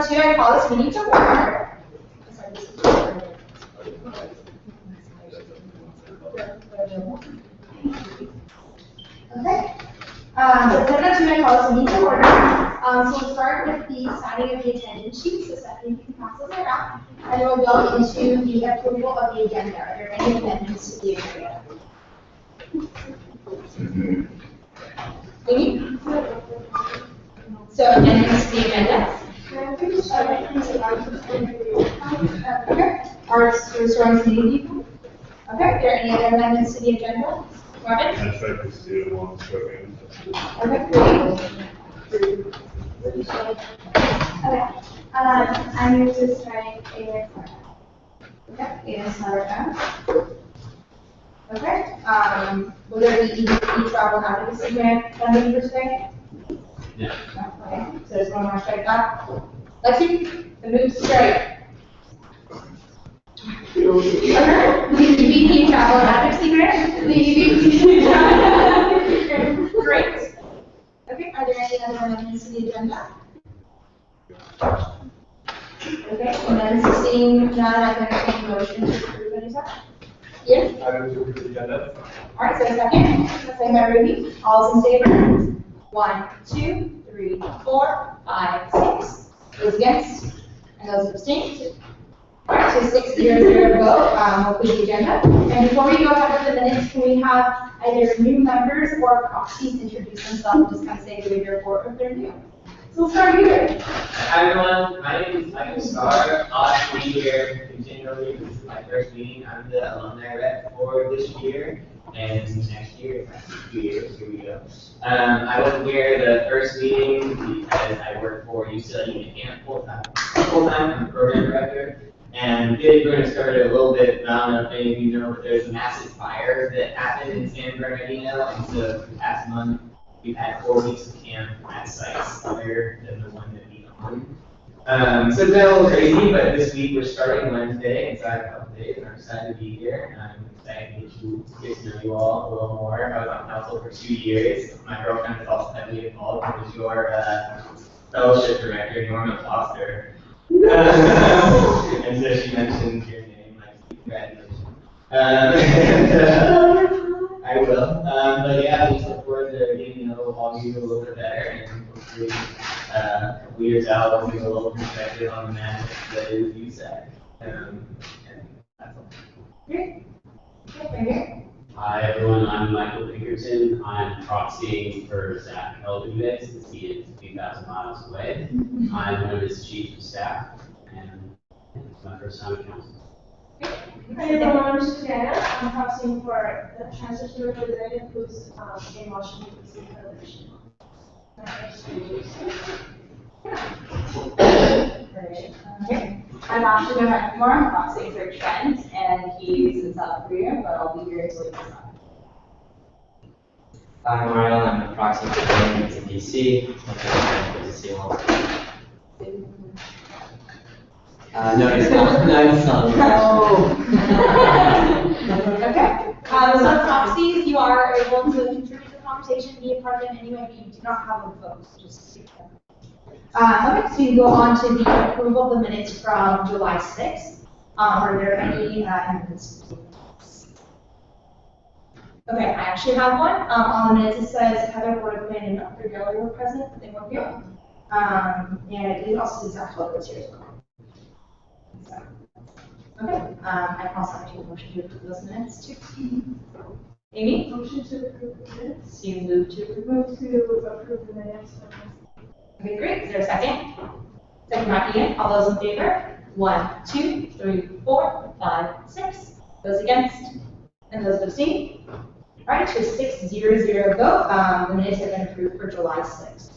7:02, I call this meeting to order. Okay. So 7:02, I call this meeting to order. So we'll start with the signing of the attendance sheets, so Stephanie can pass those around, and then we'll go into the approval of the agenda. Are there any amendments to the agenda? Amy? So amendments to the agenda? Okay. Arts, restaurants, people? Okay. Are there any other amendments to the agenda? Robin? I tried to steal one second. Okay, great. Okay, I move to strike A. Okay, and Sarah. Okay, will there be e-travel advocacy grant funding for today? Yeah. Okay, so just want to strike that. Lexi, the move to strike. The EVP travel advocacy grant? The EVP travel advocacy grant. Great. Okay, are there any other amendments to the agenda? Okay, and then seeing none, I'm going to entertain a motion to approve any stuff. Yeah? I move to approve the agenda. All right, so a second. Second by Ruby. All in favor? 1, 2, 3, 4, 5, 6. Those against? And those abstained? All right, so 6-0-0 vote. We'll approve the agenda. And before we go ahead with the minutes, can we have either new members or proxies introduce themselves and just kind of say who they're for if they're new? So we'll start here. Hi everyone, my name is Michael Starr. I'll be here continually. This is my first meeting. I'm the alumni rep for this year and next year, 2 years. Here we go. I wasn't here the first meeting because I work for USAC Meeting full-time. I'm the program director. And we're going to start it a little bit. I don't know if any of you know, but there's a massive fire that happened in San Bernardino. And so the past month, we've had 4 weeks of camp at sites other than the one that we own. So it's been a little crazy, but this week we're starting Wednesday, and so I have a couple days, and I'm excited to be here. I'm excited to get to know you all a little more. I was on council for 2 years. My girlfriend is also heavily involved. It was your fellowship director, Norma Foster. And so she mentioned your name, like, congratulations. I will. But yeah, we just look forward to getting to know all of you a little bit better, and hopefully a couple years out, we'll give a little perspective on the magic that is USAC. And that's all. Great. Okay, right here. Hi everyone, I'm Michael Pinkerton. I'm proxying for Zach Elderday since he is 2,000 miles away. I'm one of his chief of staff, and it's my first time at council. Hi everyone, I'm Susanna. I'm proxying for the transition representative who's in Washington DC for the election. Okay. I'm Ashley McMore. I'm proxying for Trent, and he's in South Korea, but I'll be here until he comes back. I'm Mario. I'm a proxy for Williams in DC. Good to see you all. No, it's not. No, it's not. Okay. So proxies, you are able to contribute to the conversation, be a part of it anyway, but you do not have a vote. So just speak them. Okay, so you go on to the approval of the minutes from July 6th. Are there any amendments? Okay, I actually have one. On the minutes it says Heather Bordequin and Dr. Geller were present, but they weren't here. And it also says Zach Lowe was here as well. So, okay, I can also make a motion to approve those minutes too. Amy? Motion to approve the minutes. So you move to approve. Move to approve the minutes. Okay, great. Is there a second? Second by Ian. All those in favor? 1, 2, 3, 4, 5, 6. Those against? And those abstain? All right, so 6-0-0 vote. The minutes have been approved for July 6th.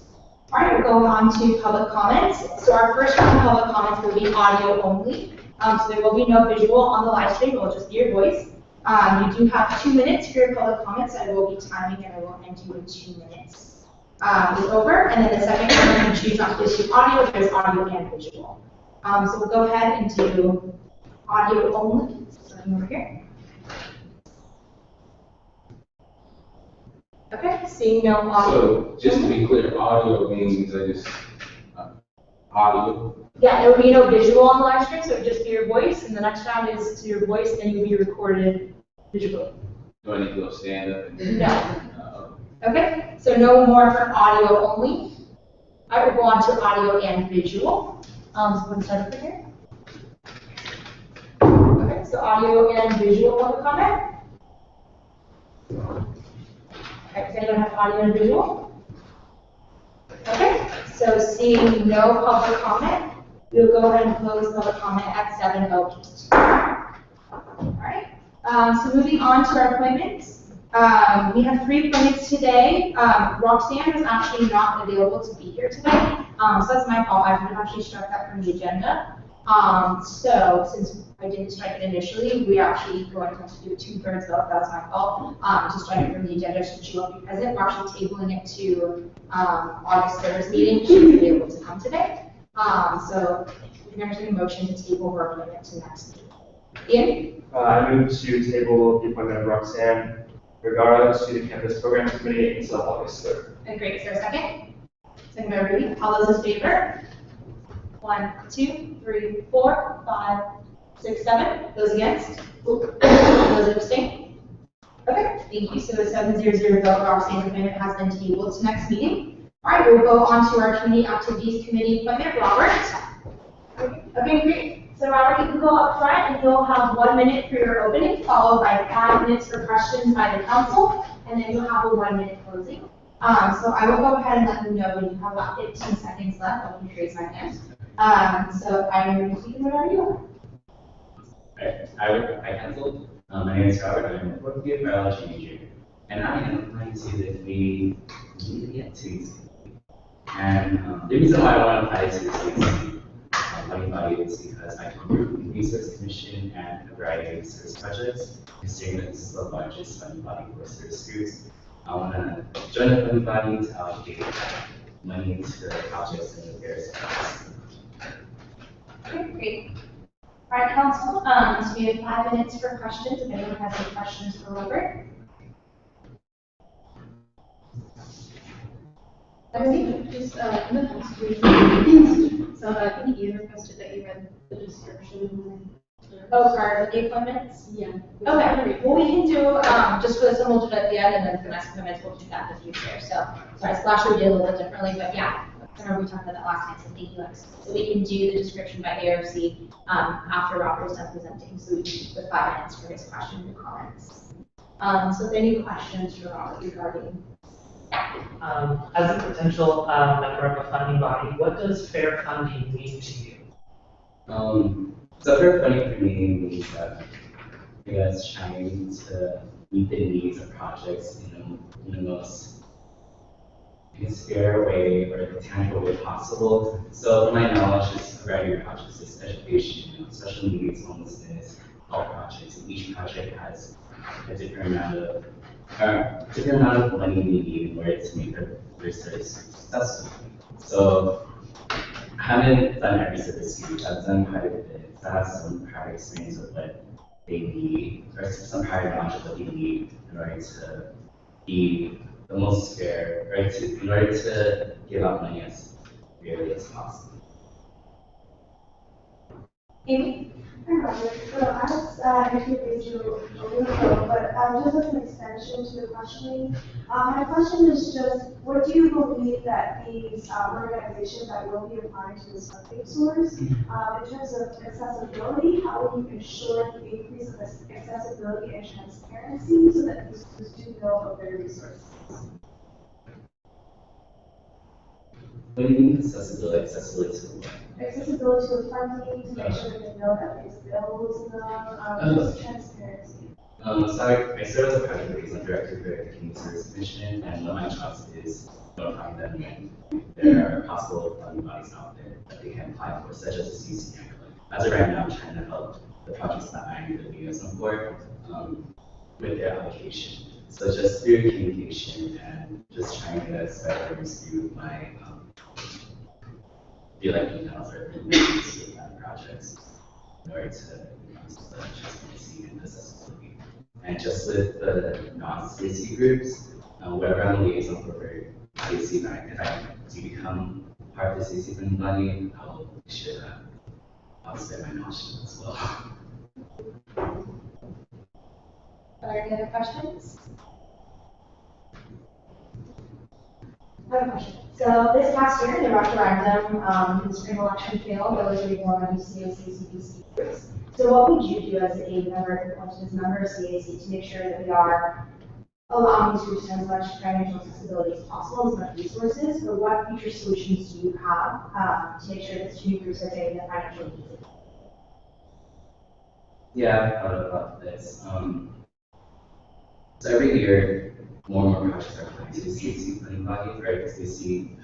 All right, we'll go on to public comments. So our first round of public comments will be audio only. So there will be no visual on the live stream. It will just be your voice. You do have 2 minutes for your public comments. I will be timing and I will end you in 2 minutes. Is over, and then the second one, you choose not to do audio, there's audio and visual. So we'll go ahead and do audio only, starting over here. Okay, seeing no audio. So just to be clear, audio means I just Audio. Yeah, there will be no visual on the live stream, so it would just be your voice, and the next round is to your voice, and you'll be recorded visually. Do I need to go stand up? No. Okay, so no more for audio only. I will go on to audio and visual. So we'll start over here. Okay, so audio and visual public comment. Okay, does anyone have audio and visual? Okay, so seeing no public comment, we'll go ahead and close public comment at 7:08. All right, so moving on to our appointments. We have 3 appointments today. Roxanne was actually not available to be here today, so that's my fault. I would have actually struck that from the agenda. So since I didn't strike it initially, we are actually going to have to do a 2/3 vote. That's my fault. To strike it from the agenda, since she won't be present, we're actually tabling it to August 3rd meeting. She won't be able to come today. So we're going to take a motion to table her appointment to next meeting. Ian? I move to table the appointment of Roxanne Vergara to the Campus Programs Committee until August 3rd. Great, is there a second? Second by Ruby. All those in favor? 1, 2, 3, 4, 5, 6, 7. Those against? Those abstain? Okay, thank you. So a 7-0 vote, Roxanne's appointment has been tabled to next meeting. All right, we'll go on to our Community Activities Committee appointment. Robert? Okay, great. So Robert, you can go up front and you'll have 1 minute for your opening, followed by 5 minutes for questions by the council, and then you'll have a 1 minute closing. So I will go ahead and let you know when you have about 15 seconds left. I'll just raise my hand. So I'm going to speak whenever you are. Hi, Council. My name is Robert. I'm a fourth year biology major, and I am applying to the community activities. And the reason why I want to apply to this funding body is because I come from the Resource Commission and a variety of service projects. Considering that this is the largest funding body for service groups, I want to join the funding body to allocate money to the projects and the various projects. Okay, great. All right, council, so we have 5 minutes for questions. If anyone has any questions for Robert. Just in the past week, so I think you requested that you read the description. Oh, sorry, for the appointments? Yeah. Okay, well, we can do, just for this one, we'll do it at the end, and then for the next appointments, we'll do that in the future. So, sorry, last year we did a little bit differently, but yeah, I remember we talked about that last time, so thank you, Lex. So we can do the description by ARC after Robert is done presenting, so we can put 5 minutes for his questions and comments. So if any questions for Robert regarding as a potential member of a funding body, what does fair funding mean to you? So fair funding for me means that I guess trying to meet the needs of projects in the most fair way or the tangible way possible. So from my knowledge, it's a variety of projects, it's education, special needs, homelessness, all projects, and each project has a different amount of money they need in order to make their service successful. So I haven't done every service group. I've done quite a bit. I have some prior experience of what they need, or some prior knowledge of what they need in order to be the most fair, or in order to give out money as fairly as possible. Amy? So I was introduced you a little ago, but just as an extension to the questioning, my question is just, what do you believe that these organizations that will be applying to this funding source, in terms of accessibility, how will you ensure the increase of accessibility and transparency so that these students do know of their resources? What do you mean accessibility? Accessibility to what? Accessibility to the funding, to make sure that they know that it's available to them, just transparency. So I serve as a project liaison director for the Community Service Commission, and one of my jobs is notifying them when there are possible funding bodies out there that they can apply for, such as the CCN. As of right now, I'm trying to help the projects that I'm the liaison for with their application. So just through communication and just trying to spread awareness through my emails or communities with projects in order to increase the transparency and accessibility. And just with the non-CAC groups, wherever I'm liaison for CAC, if I do become part of the CAC funding body, I'll make sure that I'll spare my notion as well. Are there any other questions? I have a question. So this past year, the referendum, the spring election failed, there was a reform on CAC CBC groups. So what would you do as a member, as a member of CAC to make sure that we are allowing these groups as much financial accessibility as possible, as much resources, or what future solutions do you have to make sure that student groups are getting the financial needs? Yeah, I've thought about this. So every year, more and more projects are coming to the CAC funding body, right? Because they see,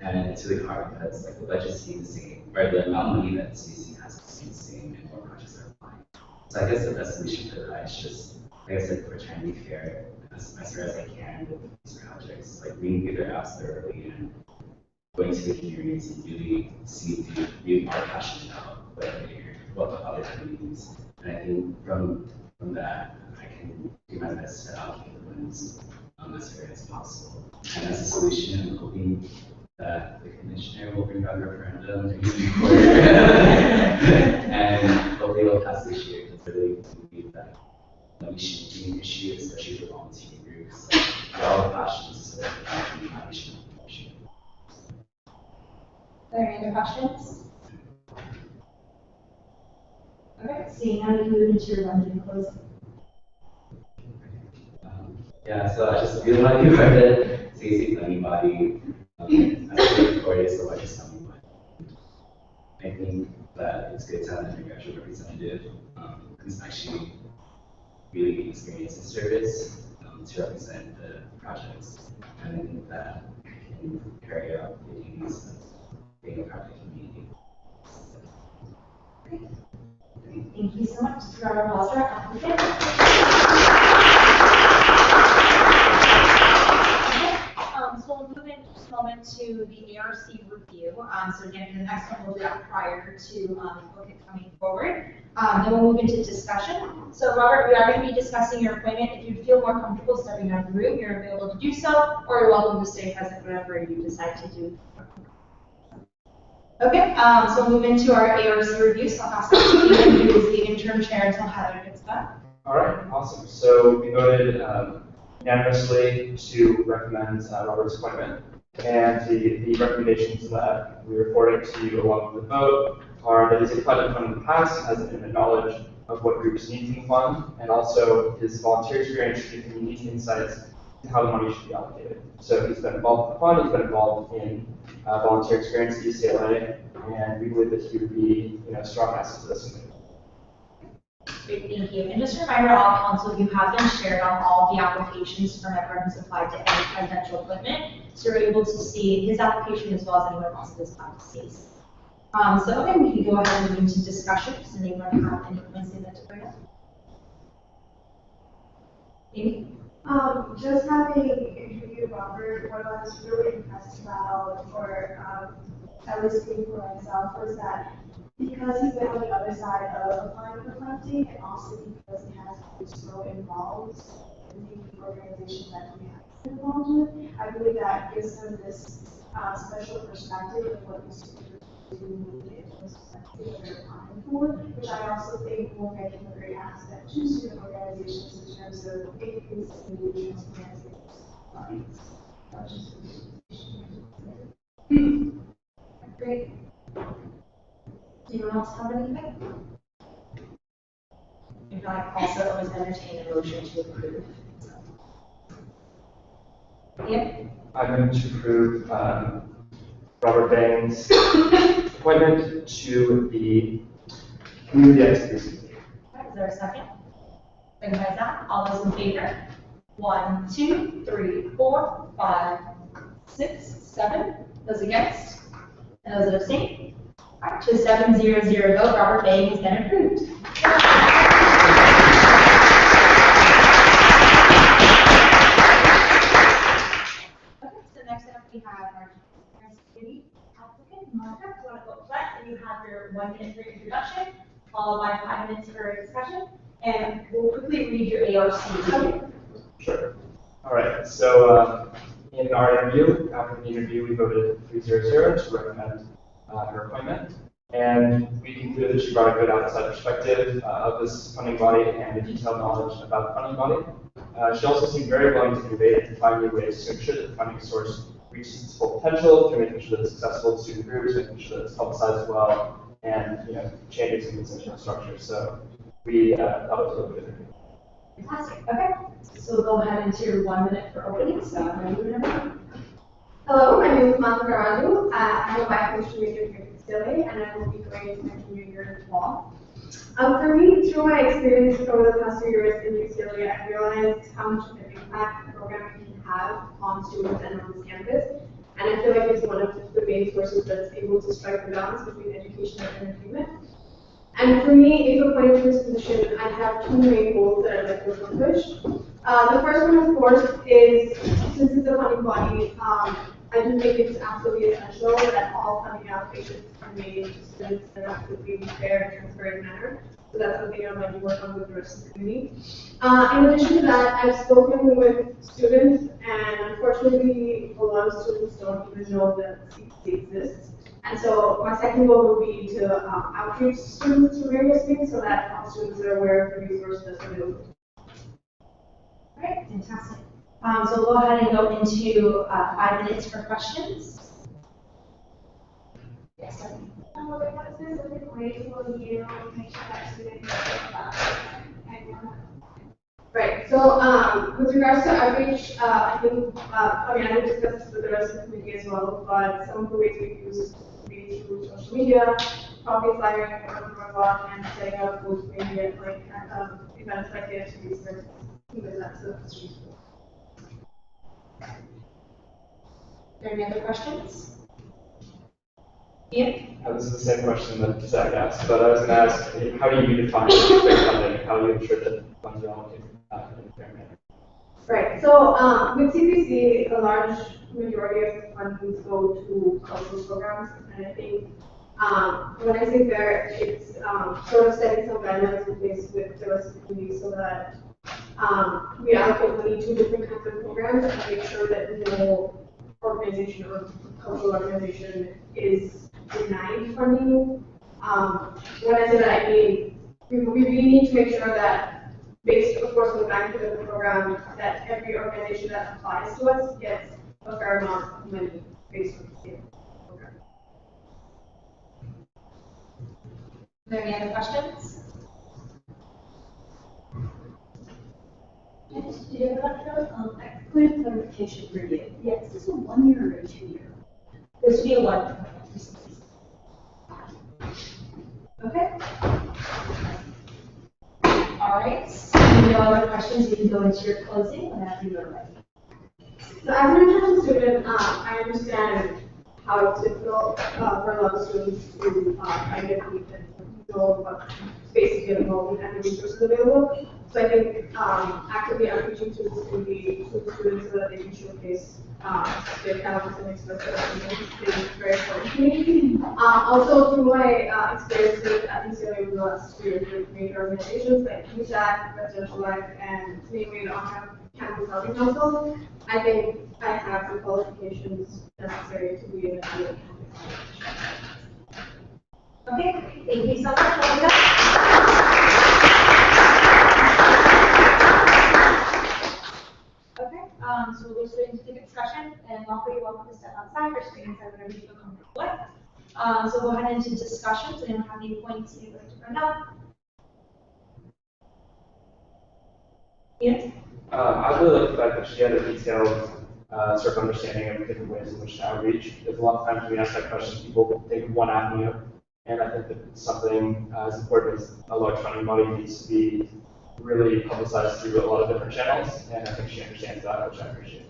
and it's really hard because like the budget stays the same, right? The amount of money that CAC has stays the same, and more projects are applying. So I guess the best solution for that is just, like I said, we're trying to be fair as fair as I can with these projects, like reading through their apps thoroughly and going to the communities and really see if they really are passionate about what the other communities. And I think from that, I can do my best to allocate the funds as fair as possible. And as a solution, I'm hoping that the commissioner will bring back a referendum and hopefully it'll pass this year, because I really believe that we should be an issue, especially for volunteer groups. Like, all the passions, so that we should be an issue. Are there any other questions? Okay. Seeing how you move into your London closing. Yeah, so I just really want to be part of the CAC funding body. I think before it is the largest funding body. I think that it's good to have an undergraduate representative who's actually really experienced in service to represent the projects. And I think that can carry out the duties of being a part of the community. Thank you so much, Mr. Robert Halster, applicant. So we'll move in just a moment to the ARC review. So again, the next one we'll do that prior to the book coming forward. Then we'll move into discussion. So Robert, we are going to be discussing your appointment. If you feel more comfortable stepping out of the room, you're available to do so, or you're welcome to stay present, whatever you decide to do. Okay, so we'll move into our ARC review. So I'll ask Ian, who is the interim chair, until Heather gets back. All right, awesome. So we voted unanimously to recommend Robert's appointment. And the recommendations that we reported to you along with the vote are that he's applied to fund in the past, has intimate knowledge of what groups need from the fund, and also his volunteer experience should give him unique insights to how the money should be allocated. So he's been involved in the fund, he's been involved in volunteer experience at UCLA, and we believe that he would be a strong asset to this community. Great, thank you. And just a reminder, all council, you have been shared on all the applications from everyone who's applied to any presidential appointment. So you're able to see his application as well as anyone else who has applied to CAC. So okay, we can go ahead and move into discussion. Does anyone have any points they'd like to bring up? Amy? Just having interviewed Robert, what I was really impressed about, or at least speaking for myself, was that because he's been on the other side of applying for funding, and also because he has been so involved in the organizations that he has been involved with, I believe that gives him this special perspective of what these students do need and perspective that they're applying for, which I also think will make him a great asset to student organizations in terms of increasing the transparency of funds. Great. Anyone else have anything? If not, also always entertain a motion to approve. Yep. I'm going to approve Robert Bang's appointment to the Community Activities Committee. Is there a second? Second by Zach. All those in favor? 1, 2, 3, 4, 5, 6, 7. Those against? And those that abstain? All right, to a 7-0-0 vote, Robert Bang has been approved. Okay, so next up we have our city applicant, Monica. You want to go front, and you have your 1 minute for introduction, followed by 5 minutes for discussion, and we'll quickly read your ARC review. Sure. All right. So In our interview, after the interview, we voted 3-0 to recommend her appointment. And we concluded that she brought a good outside perspective of this funding body and a detailed knowledge about the funding body. She also seemed very willing to innovate and to find new ways to ensure that the funding source reaches its full potential through making sure that it's accessible to student groups, making sure that it's publicized well, and changing some of its internal structure. So we thought it was a really good interview. Fantastic. Okay. So we'll go ahead into your 1 minute for openings. Hello, my name is Manu Garaju. I'm a biochemistry major here at UCLA, and I will be going into my junior year in fall. For me, through my experience over the past 2 years in UCLA, I realized how much of an impact programming can have on students and on this campus. And I feel like it's one of the main sources that's able to strike the balance between education and entertainment. And for me, if appointed to this position, I have 2 main goals that I'd like to accomplish. The first one, of course, is since it's a funding body, I do think it's absolutely essential that all funding allocations are made to students in an absolutely fair and transparent manner. So that's something I'm going to work on with the rest of the community. In addition to that, I've spoken with students, and unfortunately, a lot of students don't even know that CPC exists. And so my second goal would be to outreach students to various things so that all students are aware of the resources available. All right, fantastic. So we'll go ahead and go into 5 minutes for questions. Yes, sir. What is this specific way will you make sure that students Right. So with regards to outreach, I think I will discuss this with the rest of the committee as well. But some of the ways we use would be through social media, probably flyering a blog, and setting up both media like events like the activities, things like that. So that's useful. Are there any other questions? Ian? This is the same question that Zach asked, but I was going to ask, how do you define fair funding? How do you ensure that funds are allocated in a fair manner? Right. So with CPC, a large majority of the funding go to cultural programs, and I think when I say fair, it's sort of setting some guidelines in place with the rest of the community so that we allocate money to different kinds of programs and make sure that no organization or cultural organization is denied funding. When I say that, I mean we really need to make sure that, based, of course, on the magnitude of the program, that every organization that applies to us gets a fair amount of money based on the scale of the program. Are there any other questions? Quick clarification for you. Yeah, is this a 1 year or a 2 year? This would be a 1 year. Okay. All right. So no other questions. You can go into your closing whenever you're ready. So as an international student, I understand how it's difficult for a lot of students to identify and know what space to get involved in and the resources available. So I think actively outreaching to the students so that they can showcase their talents and express their opinions is very important to me. Also, through my experiences at UCLA over the last 2 years with major organizations like USAC, Residential Life, and namely the On-Campus Housing Council, I think I have the qualifications necessary to be in a field. Okay, thank you so much, Olga. Okay, so we'll go straight into the discussion, and Walker, you're welcome to step outside or screen inside, whatever you feel comfortable with. So go ahead into discussions. Anyone have any points you'd like to bring up? Yes? I really like the fact that she had a detailed sort of understanding of different ways in which to outreach. Because a lot of times when we ask that question, people take one avenue, and I think that something as important as a large funding body needs to be really publicized through a lot of different channels, and I think she understands that, which I appreciate.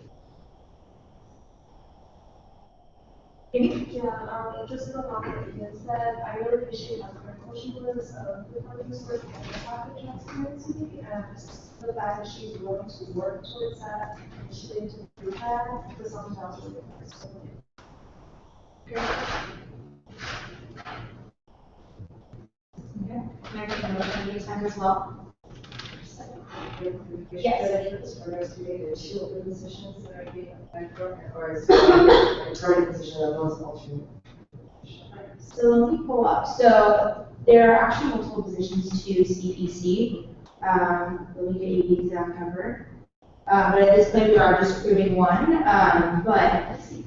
Yeah, just to comment on what you said, I really appreciate how critical she was of the funding source and the topic transparency, and just the fact that she's willing to work towards that and she didn't do that was something else really important. Okay. Can I take a motion anytime as well? Yes. Are there two open positions that are being applied for, or is it a current position of those alternate? So let me pull up. So there are actually multiple positions to CPC. Let me get you the exact number. But at this point, we are just approving one. But let's see.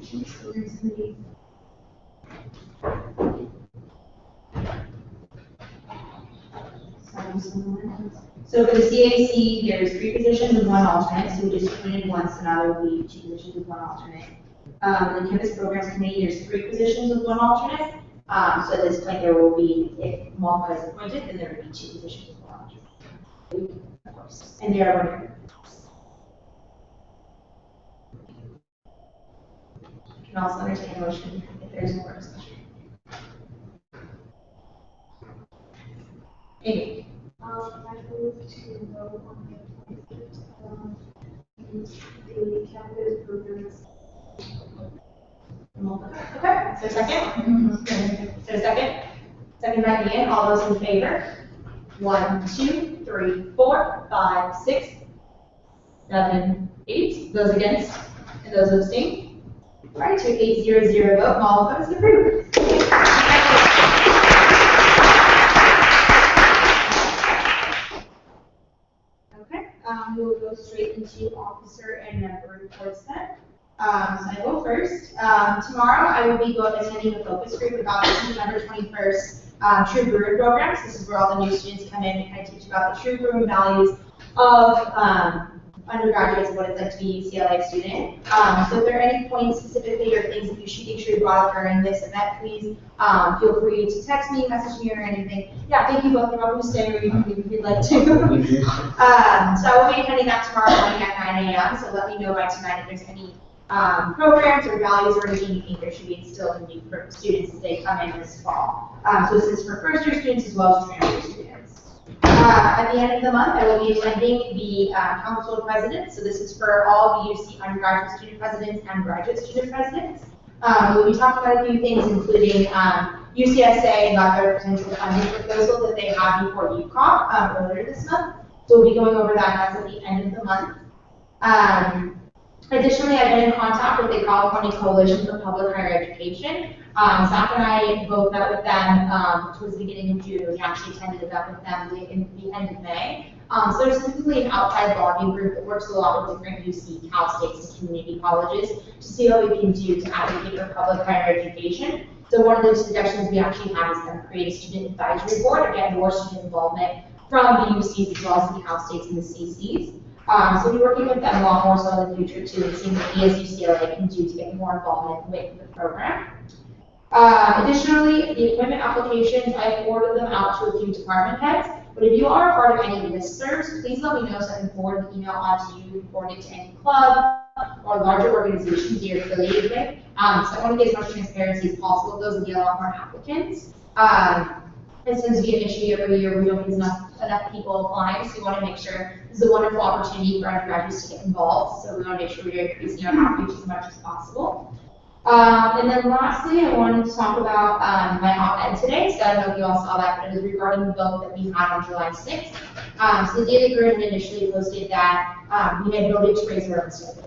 So for the CAC, there's 3 positions and 1 alternate, so we just appointed one, so now there will be 2 positions with 1 alternate. The campus programs committee, there's 3 positions with 1 alternate. So at this point, there will be, if Malka is appointed, then there will be 2 positions with 1 alternate. Of course. And they are running. You can also entertain a motion if there's more discussion. Amy. I move to vote on the campus programs. Okay, is there a second? Is there a second? Second by Ian, all those in favor? 1, 2, 3, 4, 5, 6, 7, 8. Those against? And those abstain? All right, 8-0-0 vote, Malka is approved. Okay, we will go straight into officer and member reports then. So I go first. Tomorrow I will be attending a focus group about the September 21st True Brewing programs. This is where all the new students come in and I teach about the true brewing values of undergraduates and what it's like to be a UCLA student. So if there are any points specifically or things that you should make sure you brought up during this event, please feel free to text me, message me, or anything. Yeah, thank you both. You're welcome to stay or you can leave if you'd like to. So I will be attending that tomorrow morning at 9 a.m. So let me know by tonight if there's any programs or values or anything you think there should be instilled in you for students as they come in this fall. So this is for first year students as well as transfer students. At the end of the month, I will be attending the Council of Presidents. So this is for all the UC undergraduate student presidents and graduate student presidents. We'll be talking about a few things, including UCSA got their potential funding proposal that they had before UCOM earlier this month. So we'll be going over that as at the end of the month. Additionally, I've been in contact with the California Coalition for Public Higher Education. Zach and I both met with them towards the beginning of June. We actually attended an event with them in the end of May. So there's typically an outside lobbying group that works a lot with different UC, Cal States, and community colleges to see what we can do to advocate for public higher education. So one of those suggestions we actually have is to create a student advisory board or get more student involvement from the UCs as well as the Cal States and the CCs. So we're working with them a lot more so in the future too, and seeing what we as UCLA can do to get more involvement with the program. Additionally, the appointment applications, I forwarded them out to a few department heads, but if you are a part of any listservs, please let me know so I can forward the email on to you, forward it to any club or larger organizations you're affiliated with. So I want to get as much transparency as possible. Those will get a lot more applicants. And since we get an issue every year, we don't get enough people applying, so we want to make sure this is a wonderful opportunity for undergraduates to get involved. So we want to make sure we're increasing our outreach as much as possible. And then lastly, I wanted to talk about my op-ed today. So I don't know if you all saw that, but it was regarding the vote that we had on July 6th. So the Daily Group initially posted that we had voted to raise our own stipends.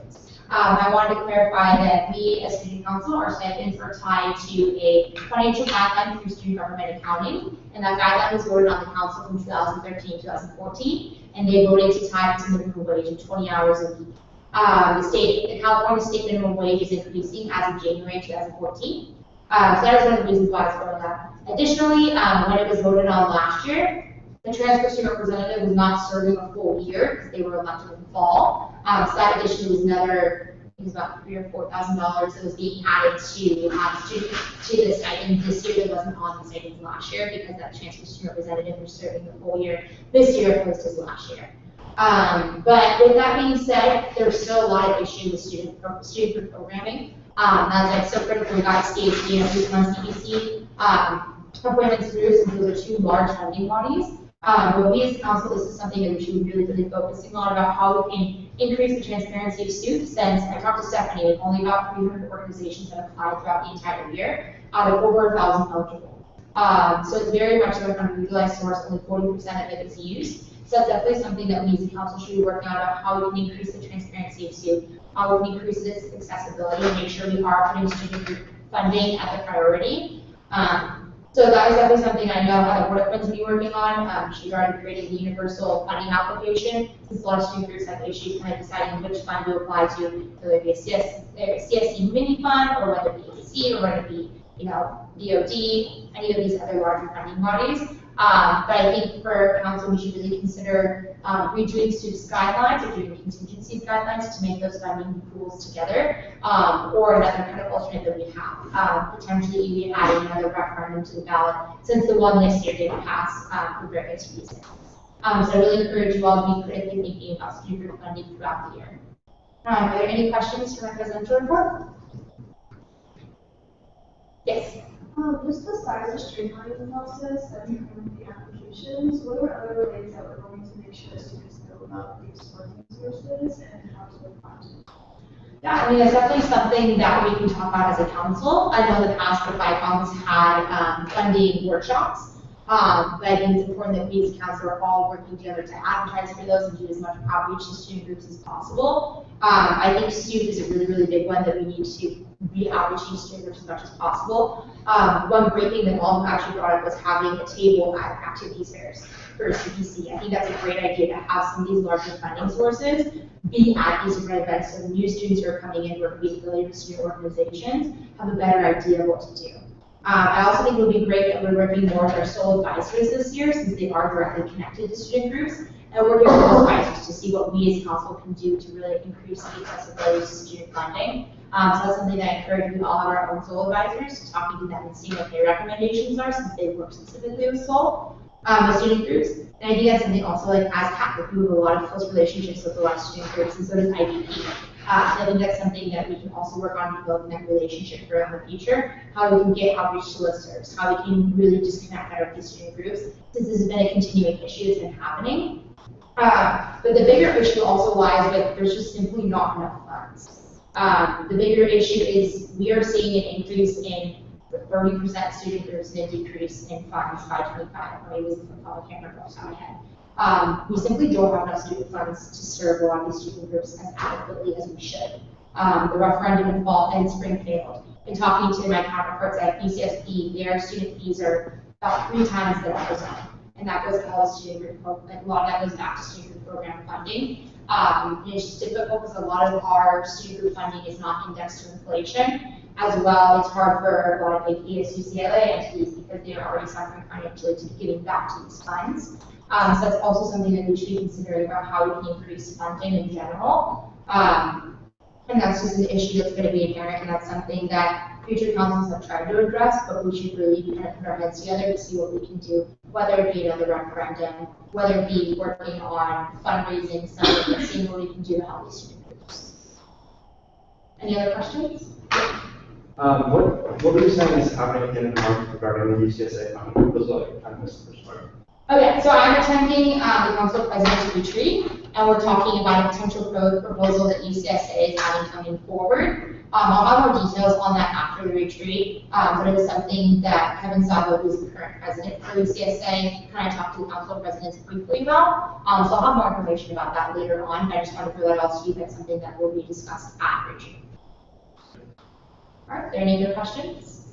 I wanted to clarify that we, as Student Council, our stipends are tied to a financial guideline through student government accounting, and that guideline was voted on the council from 2013-2014, and they voted to tie it to minimum wage of 20 hours a week. The California state minimum wage is increasing as of January 2014. So that is one of the reasons why it's going up. Additionally, when it was voted on last year, the transfer student representative was not serving a full year because they were elected in the fall. So that addition was another, I think it was about $3,000 or $4,000 that was being added to the stipend this year that wasn't on the stipends last year because that transfer student representative was serving the full year this year opposed to last year. But with that being said, there's still a lot of issues with student programming. That's so critical. We got CAC and at least one CBC appointments through since those are two large funding bodies. But we as a council, this is something that we should be really focusing on about how we can increase the transparency of students. Since I talked to Stephanie, with only about 300 organizations that applied throughout the entire year out of over 1,000 eligible. So it's very much like an utilized source, only 40% of it is used. So that's definitely something that we as a council should be working on about how we can increase the transparency of student, how we can increase this accessibility and make sure we are putting student group funding at the priority. So that is definitely something I know Heather Woodman's been working on. She's already created the universal funding application, since a lot of student groups have issues kind of deciding which fund to apply to, whether it be a CSC mini fund, or whether it be AC, or whether it be, DOD, any of these other larger funding bodies. But I think for council, we should really consider redoing SUPE's guidelines or doing contingency guidelines to make those funding pools together, or another kind of alternate that we have, potentially even adding another referendum to the ballot, since the one this year didn't pass for various reasons. So I really encourage you all to be critically thinking about student group funding throughout the year. Are there any questions for my presidential report? Yes. Just besides the streamlining process that you have in the applications, what are other ways that we're going to make sure students know about these funding sources and how to apply to them? Yeah, I mean, it's definitely something that we can talk about as a council. I know in the past the FICOM's had funding workshops, but I think it's important that we as a council are all working together to advertise for those and do as much outreach to student groups as possible. I think SUPE is a really, really big one that we need to be outreaching to student groups as much as possible. One great thing that all actually brought up was having a table at activities fairs for CPC. I think that's a great idea to have some of these larger funding sources be at these different events so new students who are coming in who are affiliated with student organizations have a better idea of what to do. I also think it would be great that we're working more with our sole advisors this year, since they are directly connected to student groups, and working with those advisors to see what we as council can do to really increase the accessibility to student funding. So that's something that I encourage we all have our own sole advisors, talking to them and seeing what their recommendations are, since they work specifically with with student groups. And I think that's something also, like as Catholic, we have a lot of close relationships with a lot of student groups, and so does IDP. I think that's something that we can also work on building that relationship for in the future, how we can get outreach to listservs, how we can really just connect better with these student groups, since this has been a continuing issue that's been happening. But the bigger issue also lies with there's just simply not enough funds. The bigger issue is we are seeing an increase in 30% student groups and a decrease in funds by 25. I mean, I can't remember off the top of my head. We simply don't have enough student funds to serve a lot of these student groups as adequately as we should. The referendum in fall and spring failed. In talking to my counterparts at BCSP, their student fees are about 3 times the represent. And that goes all to student group, a lot of that goes back to student group program funding. And it's just difficult because a lot of our student group funding is not indexed to inflation. As well, it's hard for a lot of big ESUCLA entities because they are already suffering financially to giving back to these funds. So that's also something that we should be considering about how we can increase funding in general. And that's just an issue that's going to be inherent, and that's something that future councils have tried to address, but we should really be trying to put our heads together to see what we can do, whether it be another referendum, whether it be working on fundraising, something, and seeing what we can do to help these student groups. Any other questions? What were you saying is happening in March regarding the UCSA funding? It was like, I missed the first part. Okay, so I'm attending the Council President's Retreat, and we're talking about a potential proposal that UCSA is having coming forward. I'll have more details on that after the retreat, but it is something that Kevin Sabo, who's the current president for UCSA, kind of talked to the Council Presidents briefly about. So I'll have more information about that later on, but I just wanted to throw that out to you. That's something that will be discussed at retreat. All right, are there any other questions?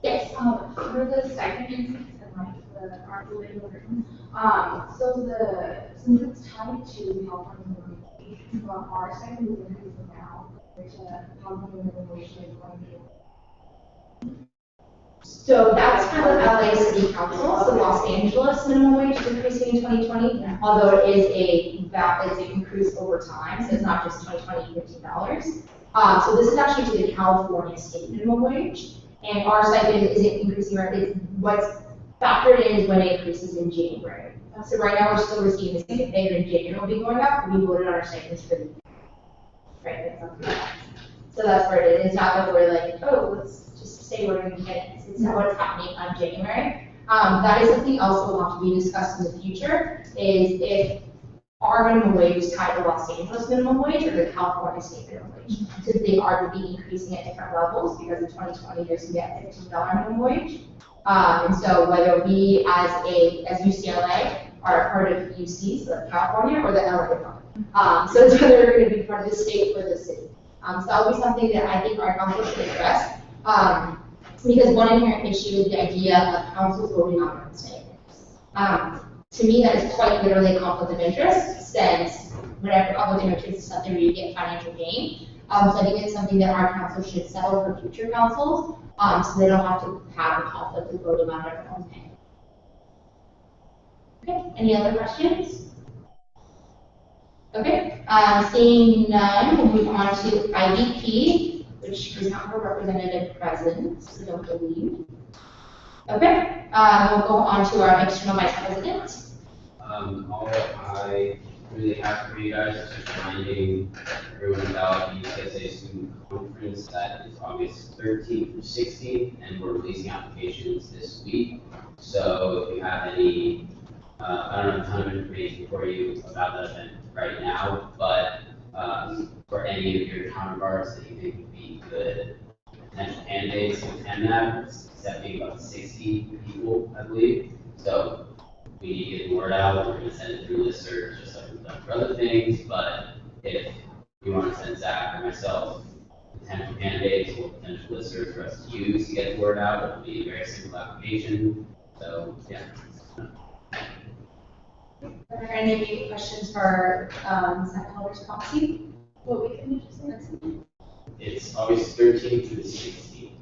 Yes. For the second instance and like the article written, since it's tied to California minimum wage, our second is increasing now compared to California minimum wage going to. So that's kind of LA City Council. So Los Angeles minimum wage is increasing in 2020, although it is it's an increase over time. So it's not just 2020 $15. So this is actually to the California state minimum wage, and our stipend isn't increasing right. It's what's factored in is when it increases in January. So right now we're still receiving the same pay, and January will be going up. We voted on our stipends for the year. Right. So that's where it is. It's not that we're like, oh, let's just say we're going to get it. It's not what's happening on January. That is something else that will have to be discussed in the future. Is if our minimum wage is tied to Los Angeles minimum wage or the California state minimum wage, since they are to be increasing at different levels, because in 2020 there's going to be a $15 minimum wage. And so whether we as UCLA are part of UC, so like California, or the LA fund. So it's whether they're going to be part of the state or the city. So that will be something that I think our council should address. Because one inherent issue is the idea of councils voting on their own things. To me, that is quite literally a conflict of interest, since whatever conflict of interest is something where you get financial gain. So I think it's something that our council should settle for future councils, so they don't have to have a conflict of voting on their own thing. Okay, any other questions? Okay, seeing none, we'll move on to IVP, which does not have a representative present, I don't believe. Okay, we'll go on to our external vice president. All I really have for you guys is just reminding everyone about the USAC Student Conference that is August 13th through 16th, and we're releasing applications this week. So if you have any, I don't have a ton of information for you about that event right now, but for any of your counterparts that you think would be good potential candidates to attend that, it's accepting about 60 people, I believe. So we need to get the word out. We're going to send it through listservs just like we've done for other things. But if you want to send Zach or myself potential candidates or potential listservs for us to use to get the word out, it'll be a very simple application. So, yeah. Are there any questions for Zach Helder's policy? What week did you just say? It's August 13th through the 16th.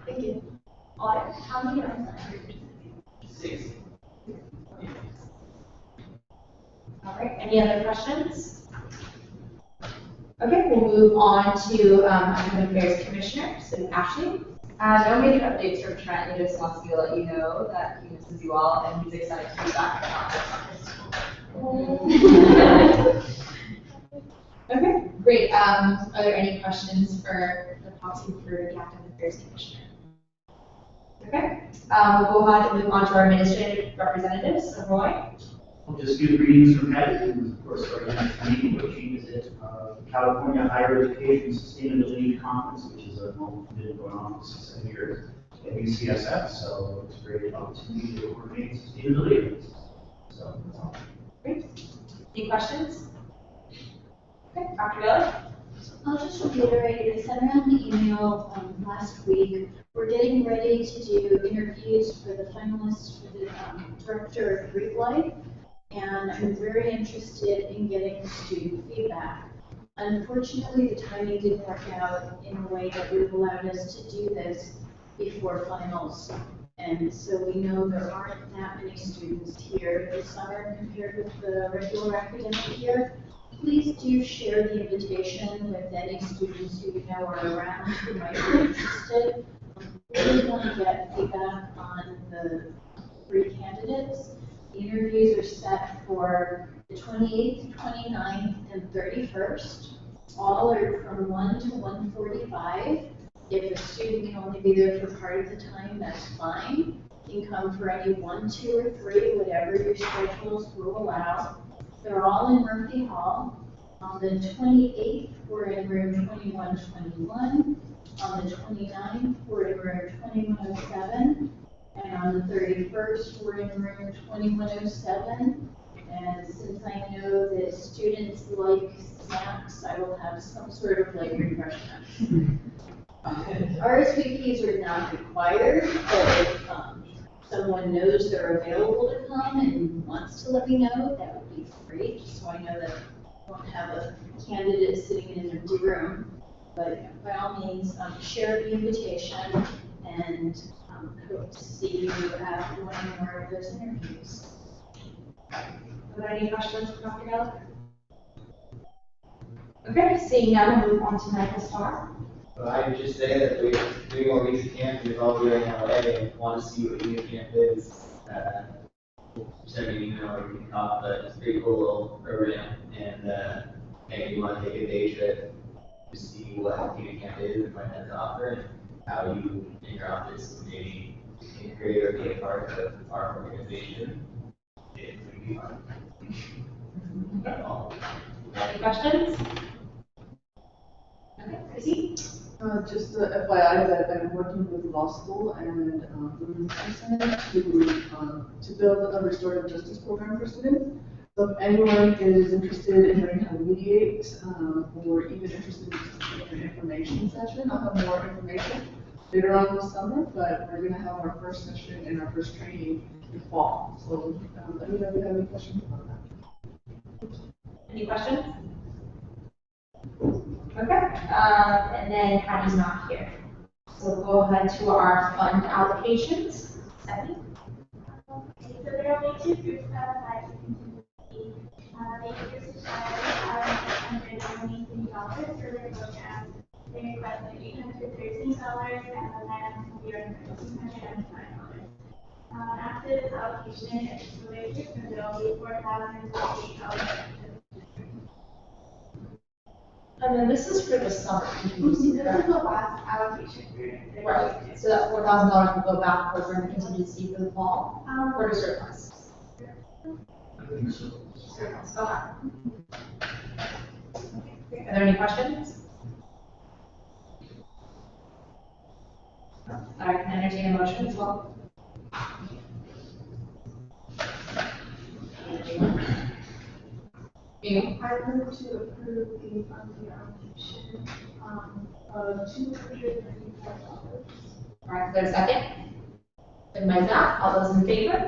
Thank you. Audit, how many are 60. All right, any other questions? Okay, we'll move on to Academic Affairs Commissioner, so Ashley. No major updates from Trent. He just wants me to let you know that he misses you all and he's excited to be back at office. Okay, great. Are there any questions for the policy for the Academic Affairs Commissioner? Okay, we'll go ahead and move on to our administrative representatives. So Roy. I'll just do the readings from that, and of course, our next meeting, which is at California Higher Education Sustainability Conference, which is a been going on for 6 years at UCSF, so it's a great opportunity to coordinate sustainability events. So that's all. Great. Any questions? Okay, Dr. Miller. I'll just reiterate, I sent around the email last week. We're getting ready to do interviews for the finalists for the Director of Greek Life, and I'm very interested in getting student feedback. Unfortunately, the timing didn't work out in a way that would have allowed us to do this before finals. And so we know there aren't that many students here this summer compared with the regular academic year. Please do share the invitation with any students who you know are around who might be interested. We really want to get feedback on the 3 candidates. The interviews are set for the 28th, 29th, and 31st. All are from 1 to 1:45. If a student can only be there for part of the time, that's fine. You can come for any 1, 2, or 3, whatever your schedules will allow. They're all in Murphy Hall. On the 28th, we're in room 2121. On the 29th, we're in room 2107. And on the 31st, we're in room 2107. And since I know that students like snacks, I will have some sort of like refreshment. RSVPs are not required, but if someone knows they're available to come and wants to let me know, that would be great, just so I know that I won't have a candidate sitting in an empty room. But by all means, share the invitation and hope to see you at one or more of those interviews. Are there any questions for Dr. Geller? Okay, seeing none, we'll move on to Michael Starr. I would just say that we're 3 more weeks of camp, we're all here in LA and want to see what the camp is. Send me an email or you can talk, but it's a pretty cool little program. And maybe you want to take a day trip to see what unit camp is and what it has to offer and how you in your office maybe integrate or be a part of our organization. It would be fun. That's all. Any questions? Okay, Chrissy? Just FYI that I'm working with law school and women's center to build a restorative justice program for students. So if anyone is interested in learning how to mediate, or even interested in just an information session, I'll have more information later on this summer, but we're gonna have our first session and our first training in fall. So let me know if you have any questions about that. Any questions? Okay, and then Patty's not here. So we'll go ahead to our fund allocations. Stephanie? Okay, so there are only 2 groups qualified to contingency. They just $623, so they're both asked. They requested $813 and the last year $1,309. After this allocation, it's related to there will be $4,048. And then this is for the summer contingency, This correct? is the last allocation period. Right, so that $4,000 will go back over in the contingency for the fall, or to surplus? Surplus, okay. Are there any questions? All right, can I entertain a motion as well? You? I move to approve the funding allocation of $235. All right, is there a second? Second by Zach, all those in favor?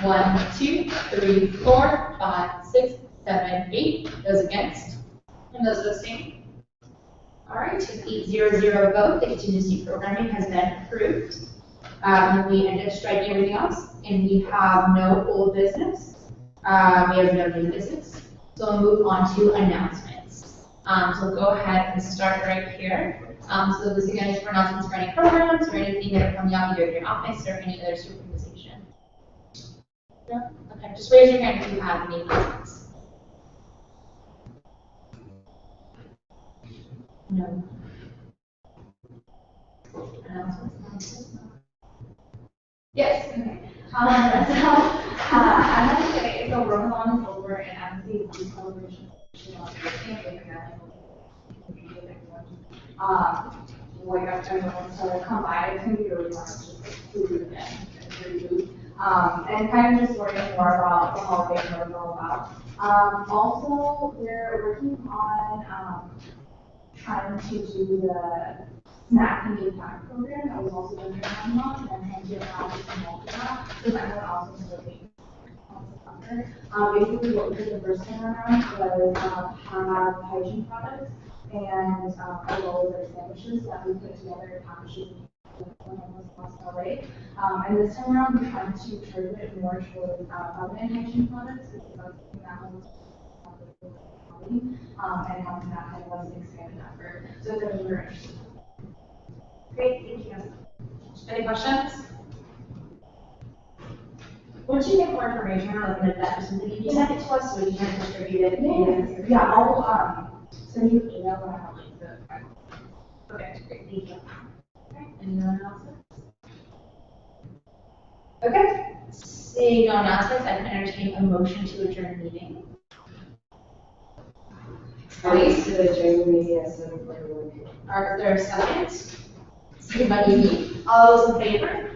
1, 2, 3, 4, 5, 6, 7, 8. Those against? And those abstaining? All right, 8-0-0 vote, the contingency programming has been approved. We ended up striking everything else, and we have no old business. We have no new business. So we'll move on to announcements. So we'll go ahead and start right here. So this again is for announcements for any programs or anything that are coming out either of your office or any other supervision. No? Okay, just raise your hand if you have any announcements. No. Announcements? Yes, okay. I'm going to say, so Ramadan is over and obviously the celebration. Wake up everyone to come by, it's going to be really fun, just like food and free food. And kind of just learning more about the holiday and what it's all about. Also, we're working on trying to do the snack and give back program. I was also working on that and trying to get out to promote that. So that would also facilitate. Basically what we did the first time around was have hygiene products and as well as our sandwiches that we put together packages across LA. And this time around we're trying to turn it more towards oven hygiene products because that's something that was and having that kind of was an expanded effort. So it's something we're interested in. Great, thank you. Any questions? Once you get more information on like an event or something, can you send it to us so we can distribute it? Yeah, I'll send you an email when I have like the. Okay, great, thank you. Okay, anyone else? Okay, seeing no announcements, I can entertain a motion to adjourn the meeting. Please to adjourn the meeting at 7:41. Are there seconds? Second by Amy. All those in favor?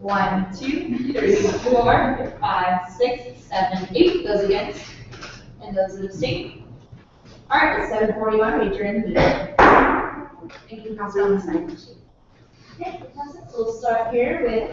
1, 2, 3, 4, 5, 6, 7, 8. Those against? And those that abstain? All right, it's 7:41. We adjourn the meeting. Thank you, Councilor, on the sign sheet. Okay, we'll start here with